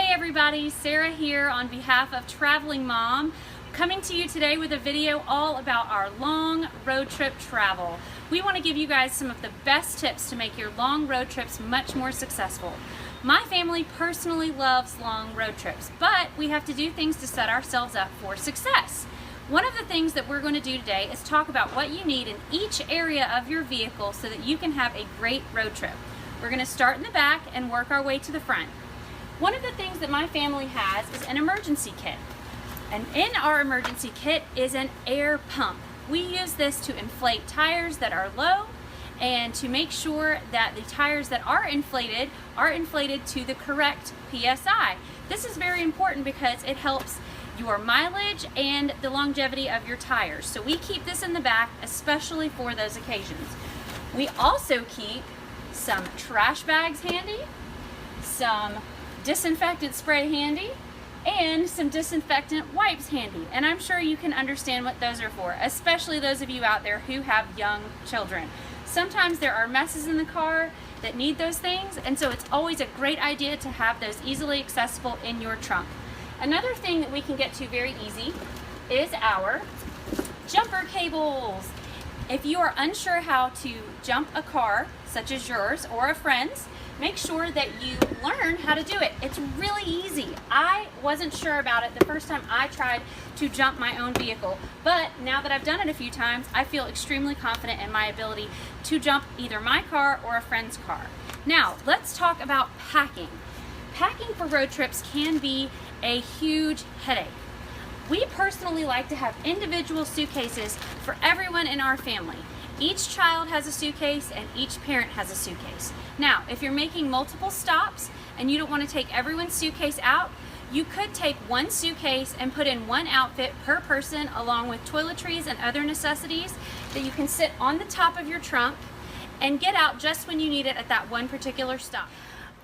Hey everybody, Sarah here on behalf of Traveling Mom, coming to you today with a video all about our long road trip travel. We want to give you guys some of the best tips to make your long road trips much more successful. My family personally loves long road trips, but we have to do things to set ourselves up for success. One of the things that we're going to do today is talk about what you need in each area of your vehicle so that you can have a great road trip. We're going to start in the back and work our way to the front. One of the things that my family has is an emergency kit. And in our emergency kit is an air pump. We use this to inflate tires that are low and to make sure that the tires that are inflated to the correct PSI. This is very important because it helps your mileage and the longevity of your tires. So we keep this in the back, especially for those occasions. We also keep some trash bags handy, some disinfectant spray handy, and some disinfectant wipes handy. And I'm sure you can understand what those are for, especially those of you out there who have young children. Sometimes there are messes in the car that need those things, and so it's always a great idea to have those easily accessible in your trunk. Another thing that we can get to very easy is our jumper cables. If you are unsure how to jump a car, such as yours or a friend's, make sure that you learn how to do it. It's really easy. I wasn't sure about it the first time I tried to jump my own vehicle, but now that I've done it a few times, I feel extremely confident in my ability to jump either my car or a friend's car. Now, let's talk about packing. Packing for road trips can be a huge headache. We personally like to have individual suitcases for everyone in our family. Each child has a suitcase and each parent has a suitcase. Now, if you're making multiple stops and you don't want to take everyone's suitcase out, you could take one suitcase and put in one outfit per person along with toiletries and other necessities that you can sit on the top of your trunk and get out just when you need it at that one particular stop.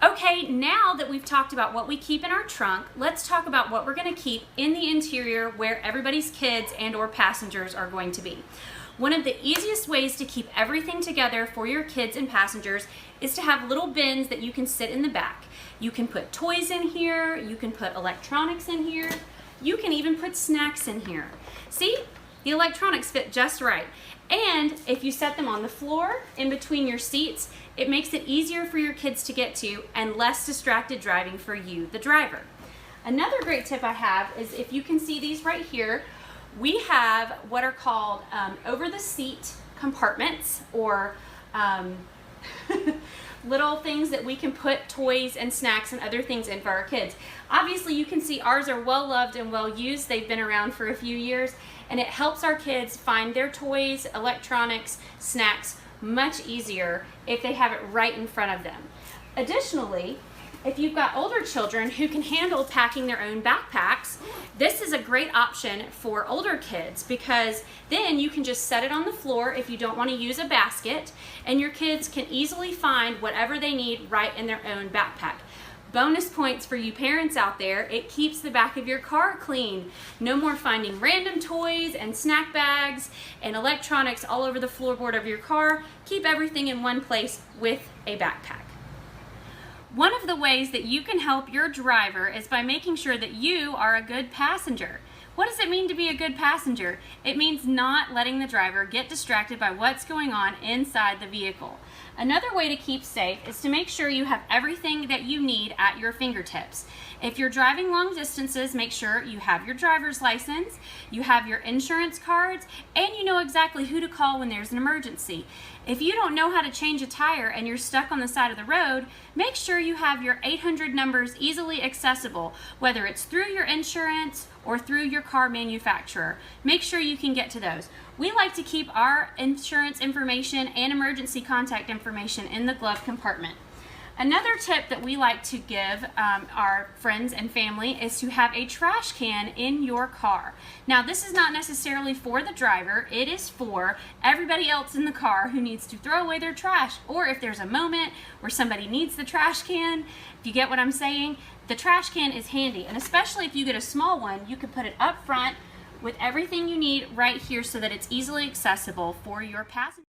Okay, now that we've talked about what we keep in our trunk, let's talk about what we're going to keep in the interior where everybody's kids and or passengers are going to be. One of the easiest ways to keep everything together for your kids and passengers is to have little bins that you can sit in the back. You can put toys in here, you can put electronics in here, you can even put snacks in here. See? The electronics fit just right. And if you set them on the floor in between your seats, it makes it easier for your kids to get to and less distracted driving for you, the driver. Another great tip I have is if you can see these right here, we have what are called over-the-seat compartments, or little things that we can put toys and snacks and other things in for our kids. Obviously, you can see ours are well loved and well used. They've been around for a few years, and it helps our kids find their toys, electronics, snacks much easier if they have it right in front of them. Additionally, if you've got older children who can handle packing their own backpacks, this is a great option for older kids because then you can just set it on the floor if you don't want to use a basket, and your kids can easily find whatever they need right in their own backpack. Bonus points for you parents out there, it keeps the back of your car clean. No more finding random toys and snack bags and electronics all over the floorboard of your car. Keep everything in one place with a backpack. One of the ways that you can help your driver is by making sure that you are a good passenger. What does it mean to be a good passenger? It means not letting the driver get distracted by what's going on inside the vehicle. Another way to keep safe is to make sure you have everything that you need at your fingertips. If you're driving long distances, make sure you have your driver's license, you have your insurance cards, and you know exactly who to call when there's an emergency. If you don't know how to change a tire and you're stuck on the side of the road, make sure you have your 800 numbers easily accessible, whether it's through your insurance or through your car manufacturer. Make sure you can get to those. We like to keep our insurance information and emergency contact information in the glove compartment. Another tip that we like to give our friends and family is to have a trash can in your car. Now, this is not necessarily for the driver, it is for everybody else in the car who needs to throw away their trash, or if there's a moment where somebody needs the trash can, if you get what I'm saying, the trash can is handy. And especially if you get a small one, you can put it up front with everything you need right here so that it's easily accessible for your passenger.